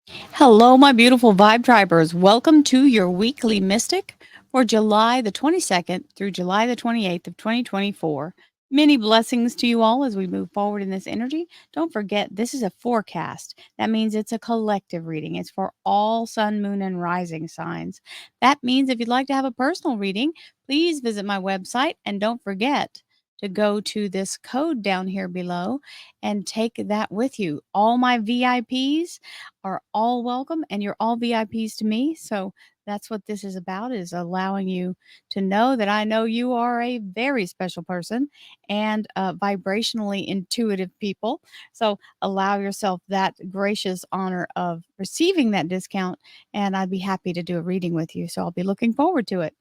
Hello, my beautiful vibe tribers. Welcome to your weekly mystic for July the 22nd through July the 28th of 2024. Many blessings to you all as we move forward in this energy. Don't forget, this is a forecast. That means it's a collective reading. It's for all sun, moon, and rising signs. That means if you'd like to have a personal reading, please visit my website and don't forget to go to this code down here below and take that with you. All my VIPs are all welcome and you're all VIPs to me. So that's what this is about, is allowing you to know that I know you are a very special person and vibrationally intuitive people. So allow yourself that gracious honor of receiving that discount, and I'd be happy to do a reading with you. So I'll be looking forward to it.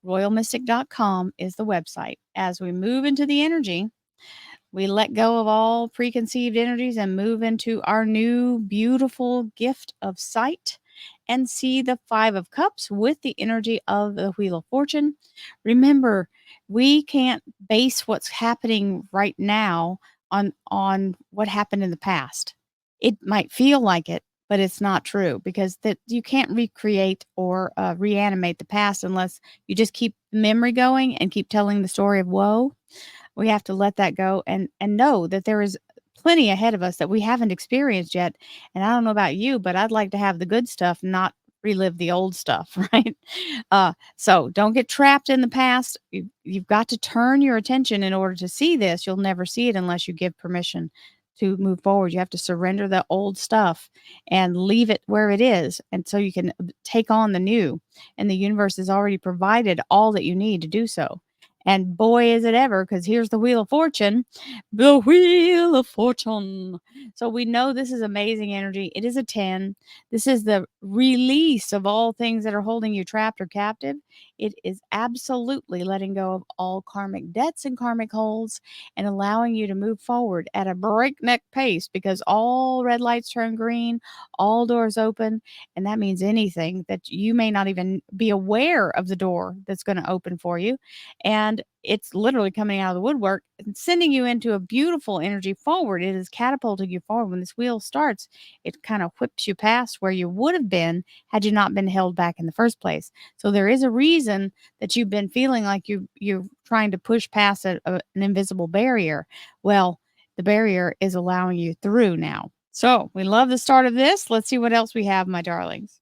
Royalmystic.com is the website. As we move into the energy, we let go of all preconceived energies and move into our new beautiful gift of sight and see the Five of Cups with the energy of the Wheel of Fortune. Remember, we can't base what's happening right now on what happened in the past. It might feel like it, but it's not true, because that you can't recreate or reanimate the past unless you just keep the memory going and keep telling the story of woe. We have to let that go and know that there is plenty ahead of us that we haven't experienced yet. And I don't know about you, but I'd like to have the good stuff, not relive the old stuff, right? So don't get trapped in the past. You've got to turn your attention in order to see this. You'll never see it unless you give permission to move forward. You have to surrender the old stuff and leave it where it is. And so you can take on the new. And the universe has already provided all that you need to do so. And boy, is it ever, because here's the Wheel of Fortune. The Wheel of Fortune. So we know this is amazing energy. It is a 10. This is the release of all things that are holding you trapped or captive. It is absolutely letting go of all karmic debts and karmic holds and allowing you to move forward at a breakneck pace, because all red lights turn green, all doors open. And that means anything that you may not even be aware of the door that's going to open for you. And it's literally coming out of the woodwork and sending you into a beautiful energy forward. It is catapulting you forward. When this wheel starts, it kind of whips you past where you would have been had you not been held back in the first place. So there is a reason that you've been feeling like you're trying to push past an invisible barrier. Well, the barrier is allowing you through now. So we love the start of this. Let's see what else we have, my darlings.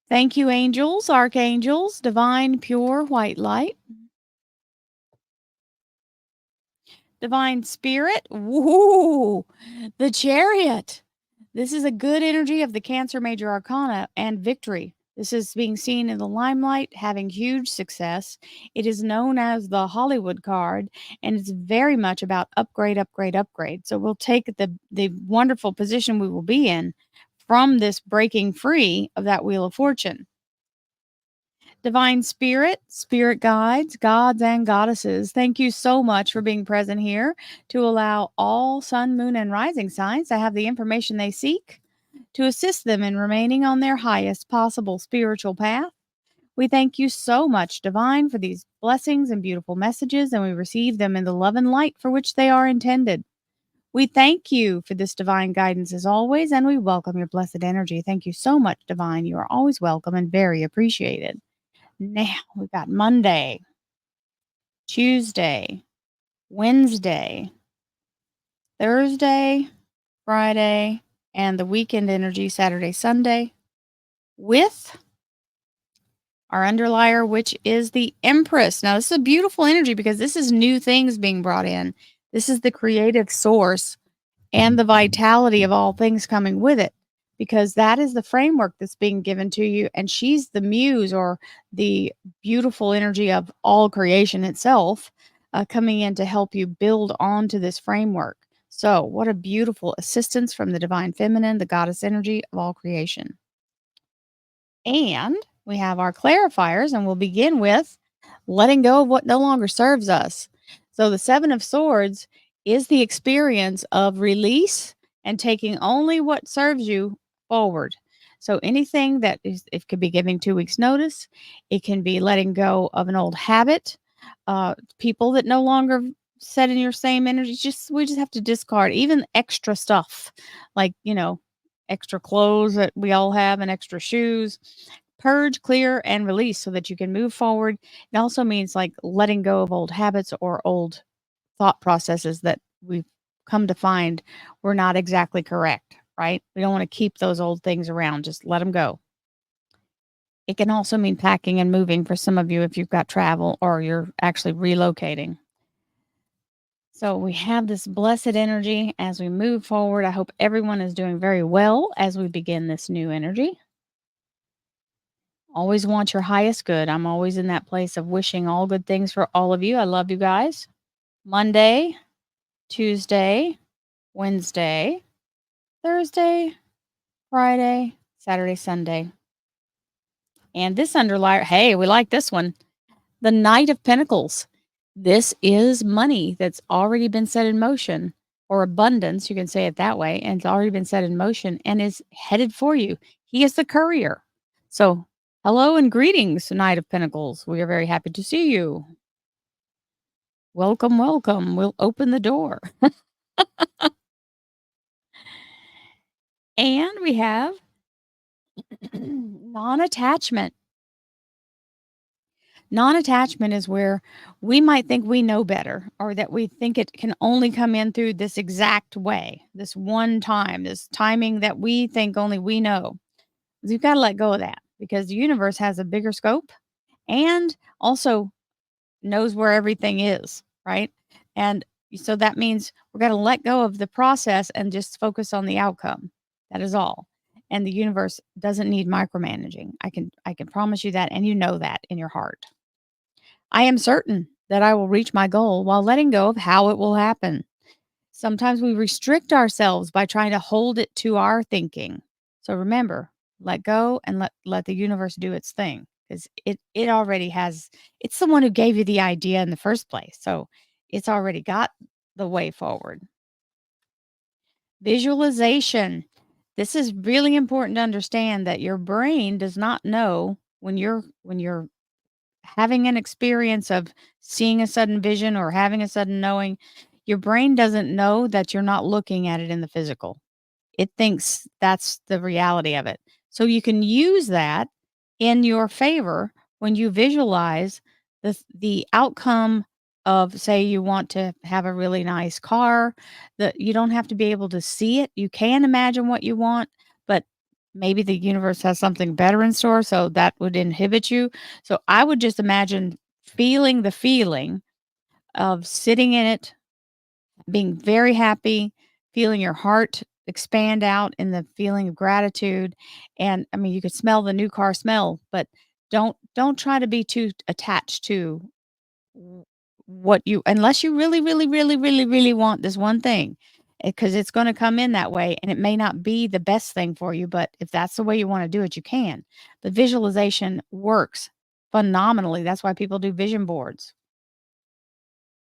Thank you, angels, archangels, divine, pure white light, divine spirit. Woo! The chariot. This is a good energy of the Cancer Major Arcana and victory. This is being seen in the limelight, having huge success. It is known as the Hollywood card, and it's very much about upgrade, upgrade, upgrade. So we'll take the wonderful position we will be in from this breaking free of that Wheel of Fortune. Divine Spirit, Spirit Guides, gods and goddesses, thank you so much for being present here to allow all sun, moon, and rising signs to have the information they seek to assist them in remaining on their highest possible spiritual path. We thank you so much, Divine, for these blessings and beautiful messages, and we receive them in the love and light for which they are intended. We thank you for this divine guidance as always, and we welcome your blessed energy. Thank you so much, Divine. You are always welcome and very appreciated. Now we've got Monday, Tuesday, Wednesday, Thursday, Friday, and the weekend energy, Saturday, Sunday, with our underlier, which is the Empress. Now, this is a beautiful energy because this is new things being brought in. This is the creative source and the vitality of all things coming with it, because that is the framework that's being given to you. And she's the muse, or the beautiful energy of all creation itself, coming in to help you build onto this framework. So, what a beautiful assistance from the divine feminine, the goddess energy of all creation. And we have our clarifiers, and we'll begin with letting go of what no longer serves us. So the Seven of Swords is the experience of release and taking only what serves you forward. So anything that is, it could be giving 2 weeks notice, it can be letting go of an old habit, People that no longer set in your same energy, we just have to discard even extra stuff, like, extra clothes that we all have and extra shoes. Purge, clear, and release so that you can move forward. It also means like letting go of old habits or old thought processes that we've come to find were not exactly correct, right? We don't want to keep those old things around. Just let them go. It can also mean packing and moving for some of you if you've got travel or you're actually relocating. So we have this blessed energy as we move forward. I hope everyone is doing very well as we begin this new energy. Always want your highest good. I'm always in that place of wishing all good things for all of you. I love you guys. Monday, Tuesday, Wednesday, Thursday, Friday, Saturday, Sunday. And this underlier, hey, we like this one. The Knight of Pentacles. This is money that's already been set in motion, or abundance, you can say it that way, and it's already been set in motion and is headed for you. He is the courier. So, hello and greetings, Knight of Pentacles. We are very happy to see you. Welcome, welcome. We'll open the door. And we have non attachment. Non attachment is where we might think we know better or that we think it can only come in through this exact way, this one time, this timing that we think only we know. You've got to let go of that because the universe has a bigger scope and also knows where everything is, right? And so that means we're going to let go of the process and just focus on the outcome. That is all. And the universe doesn't need micromanaging. I can promise you that, and you know that in your heart. I am certain that I will reach my goal while letting go of how it will happen. Sometimes we restrict ourselves by trying to hold it to our thinking. So remember, let go and let the universe do its thing because it already has it's the one who gave you the idea in the first place. So it's already got the way forward. Visualization. This is really important to understand that your brain does not know when you're having an experience of seeing a sudden vision or having a sudden knowing, your brain doesn't know that you're not looking at it in the physical. It thinks that's the reality of it. So you can use that in your favor when you visualize the outcome of, say, you want to have a really nice car, that you don't have to be able to see it. You can imagine what you want, but maybe the universe has something better in store, so that would inhibit you. So I would just imagine feeling the feeling of sitting in it, being very happy, feeling your heart expand out in the feeling of gratitude. And I mean, you could smell the new car smell, but don't try to be too attached to what you unless you really, really, really, really, really want this one thing, because it's going to come in that way and it may not be the best thing for you, but if that's the way you want to do it, you can. But visualization works phenomenally. That's why people do vision boards.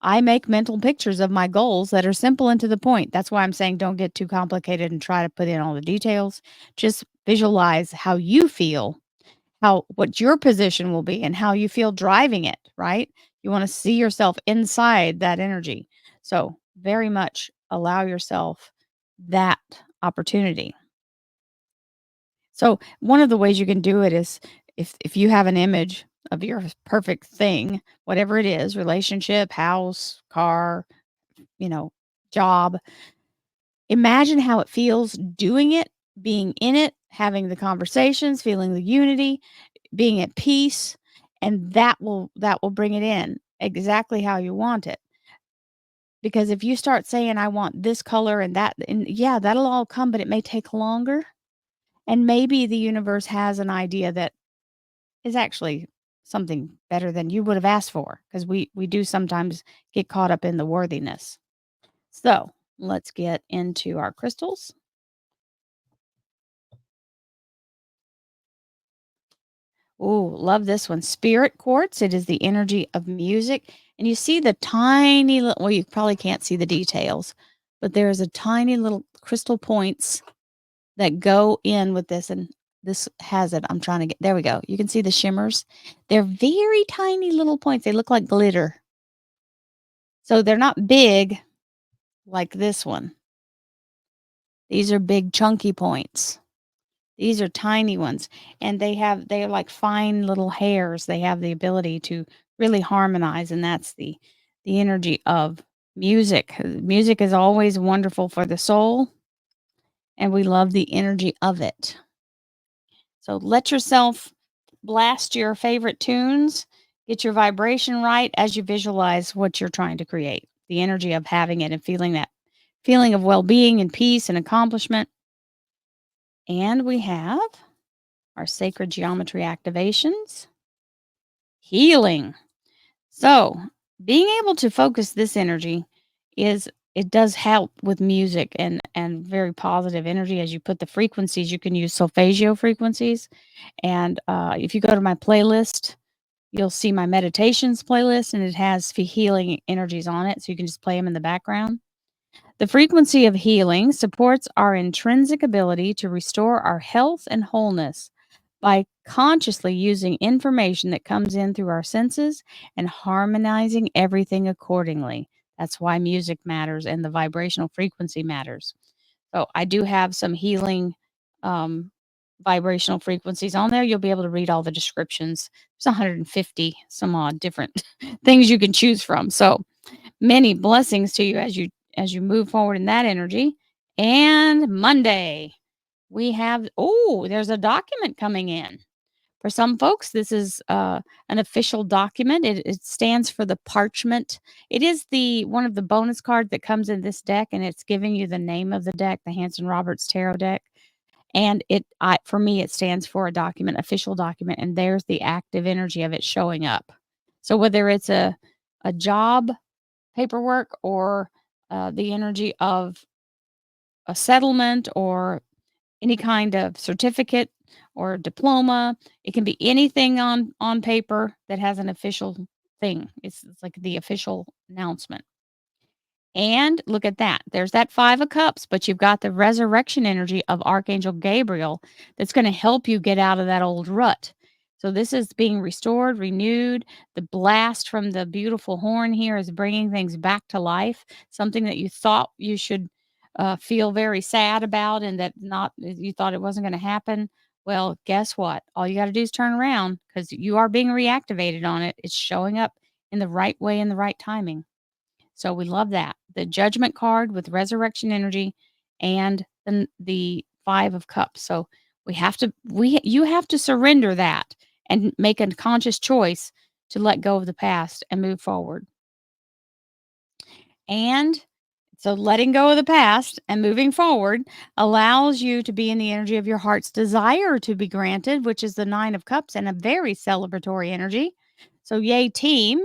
I make mental pictures of my goals that are simple and to the point. That's why I'm saying don't get too complicated and try to put in all the details. Just visualize how you feel, how what your position will be and how you feel driving it, right? You want to see yourself inside that energy. So, very much allow yourself that opportunity. So, one of the ways you can do it is if you have an image of your perfect thing, whatever it is, relationship, house, car, you know, job, imagine how it feels doing it, being in it, having the conversations, feeling the unity, being at peace, and that will bring it in exactly how you want it. Because if you start saying I want this color and that, and yeah, that'll all come, but it may take longer. And maybe the universe has an idea that is actually something better than you would have asked for, because we do sometimes get caught up in the worthiness. So, let's get into our crystals. Ooh, love this one. Spirit quartz. It is the energy of music. And you see the tiny little, well, you probably can't see the details, but there's a tiny little crystal points that go in with this. And this has it. I'm trying to get there we go. You can see the shimmers. They're very tiny little points. They look like glitter. So they're not big like this one. These are big chunky points. These are tiny ones, and they're like fine little hairs. They have the ability to really harmonize, and that's the energy of music. Music is always wonderful for the soul, and we love the energy of it. So let yourself blast your favorite tunes, get your vibration right as you visualize what you're trying to create. The energy of having it and feeling that feeling of well-being and peace and accomplishment. And we have our sacred geometry activations, healing. So, being able to focus this energy is it does help with music and very positive energy as you put the frequencies. You can use solfeggio frequencies, and if you go to my playlist, you'll see my meditations playlist, and it has healing energies on it, so you can just play them in the background. The frequency of healing supports our intrinsic ability to restore our health and wholeness by consciously using information that comes in through our senses and harmonizing everything accordingly. That's why music matters and the vibrational frequency matters. So, I do have some healing um, vibrational frequencies on there. You'll be able to read all the descriptions. There's 150 some odd different things you can choose from. So, many blessings to you as you move forward in that energy. And Monday, we have there's a document coming in. For some folks, this is an official document. It stands for the parchment. It is the one of the bonus cards that comes in this deck, and it's giving you the name of the deck, the Hanson Roberts Tarot deck. And for me, it stands for a document, official document, and there's the active energy of it showing up. So whether it's a job paperwork or the energy of a settlement or any kind of certificate or diploma. It can be anything on paper that has an official thing. It's like the official announcement. And look at that. There's that 5 of cups, but you've got the resurrection energy of Archangel Gabriel that's going to help you get out of that old rut. So this is being restored, renewed. The blast from the beautiful horn here is bringing things back to life, something that you thought you should feel very sad about and that not you thought it wasn't going to happen. Well, guess what? All you got to do is turn around because you are being reactivated on it. It's showing up in the right way in the right timing. So we love that. The judgment card with resurrection energy and the 5 of cups. So you have to surrender that and make a conscious choice to let go of the past and move forward. And so letting go of the past and moving forward allows you to be in the energy of your heart's desire to be granted, which is the 9 of cups and a very celebratory energy. So yay team.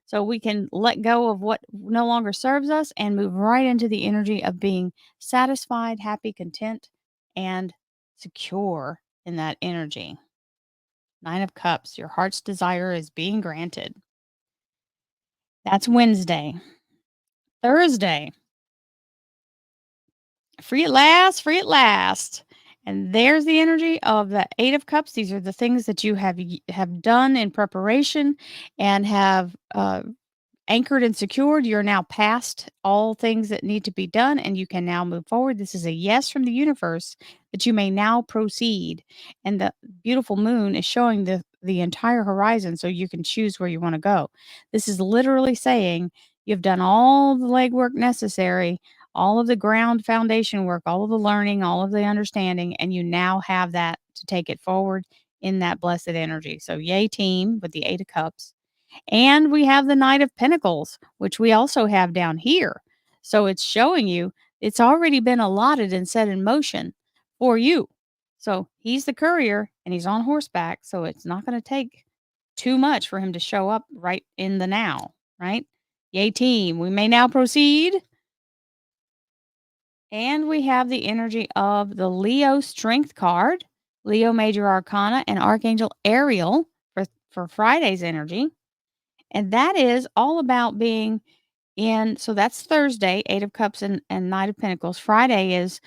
So we can let go of what no longer serves us and move right into the energy of being satisfied, happy, content, and secure in that energy. 9 of cups, your heart's desire is being granted. That's Wednesday. Thursday, free at last, free at last. And there's the energy of the 8 of cups. These are the things that you have done in preparation and have anchored and secured. You're now past all things that need to be done and you can now move forward. This is a yes from the universe that you may now proceed. And the beautiful moon is showing the entire horizon so you can choose where you want to go. This is literally saying you've done all the legwork necessary, all of the ground foundation work, all of the learning, all of the understanding, and you now have that to take it forward in that blessed energy. So yay team with the 8 of cups. And we have the Knight of Pentacles, which we also have down here. So it's showing you it's already been allotted and set in motion for you. So he's the courier and he's on horseback. So it's not going to take too much for him to show up right in the now, right? Yay, team. We may now proceed. And we have the energy of the Leo Strength card, Leo Major Arcana, and Archangel Ariel for Friday's energy. And that is all about being so that's Thursday, 8 of Cups and Knight of Pentacles. Friday is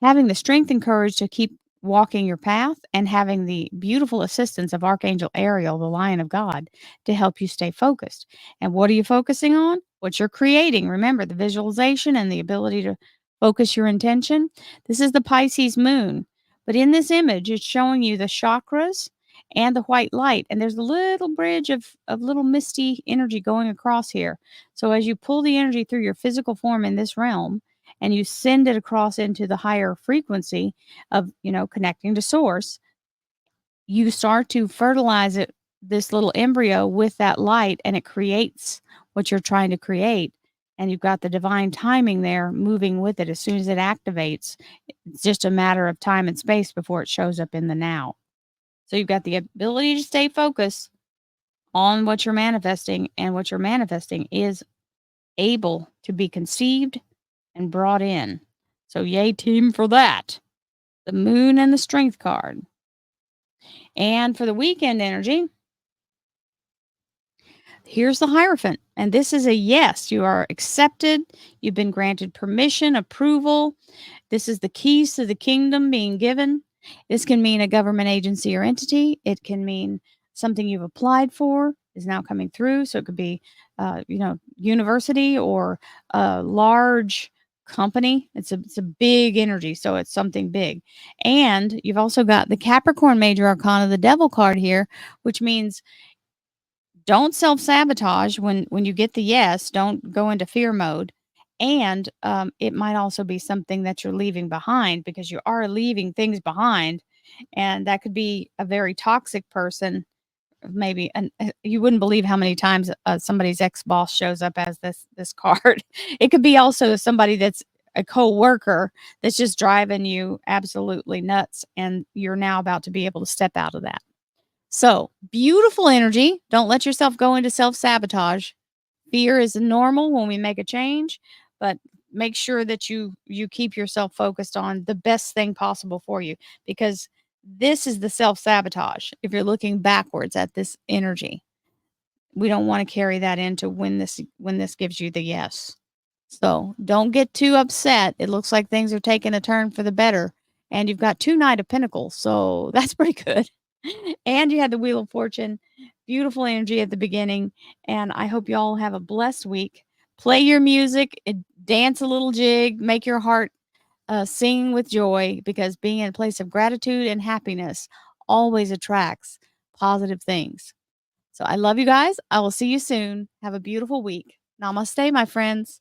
having the strength and courage to keep walking your path and having the beautiful assistance of Archangel Ariel, the Lion of God, to help you stay focused. And what are you focusing on? What you're creating. Remember the visualization and the ability to focus your intention. This is the Pisces moon. But in this image, it's showing you the chakras and the white light. And there's a little bridge of little misty energy going across here. So as you pull the energy through your physical form in this realm and you send it across into the higher frequency, of, connecting to source, you start to fertilize it, this little embryo with that light, and it creates what you're trying to create. And you've got the divine timing there moving with it. As soon as it activates, it's just a matter of time and space before it shows up in the now. So you've got the ability to stay focused on what you're manifesting, and what you're manifesting is able to be conceived and brought in. So yay team for that. The moon and the strength card. And for the weekend energy, here's the Hierophant. And this is a yes. You are accepted. You've been granted permission, approval. This is the keys to the kingdom being given. This can mean a government agency or entity. It can mean something you've applied for is now coming through. So it could be, university or a large company. It's a big energy. So it's something big. And you've also got the Capricorn Major Arcana, the Devil card here, which means don't self-sabotage when you get the yes. Don't go into fear mode. And it might also be something that you're leaving behind, because you are leaving things behind, and that could be a very toxic person. Maybe, and you wouldn't believe how many times somebody's ex-boss shows up as this card. It could be also somebody that's a co-worker that's just driving you absolutely nuts, and you're now about to be able to step out of that. So, beautiful energy. Don't let yourself go into self sabotage. Fear is normal when we make a change, but make sure that you keep yourself focused on the best thing possible for you, because this is the self sabotage. If you're looking backwards at this energy, we don't want to carry that into when this gives you the yes. So, don't get too upset. It looks like things are taking a turn for the better, and you've got 2 Knight of Pentacles, so that's pretty good. And you had the Wheel of Fortune. Beautiful energy at the beginning, and I hope y'all have a blessed week. Play your music, dance a little jig, make your heart sing with joy, because being in a place of gratitude and happiness always attracts positive things. So I love you guys. I will see you soon. Have a beautiful week. Namaste, my friends.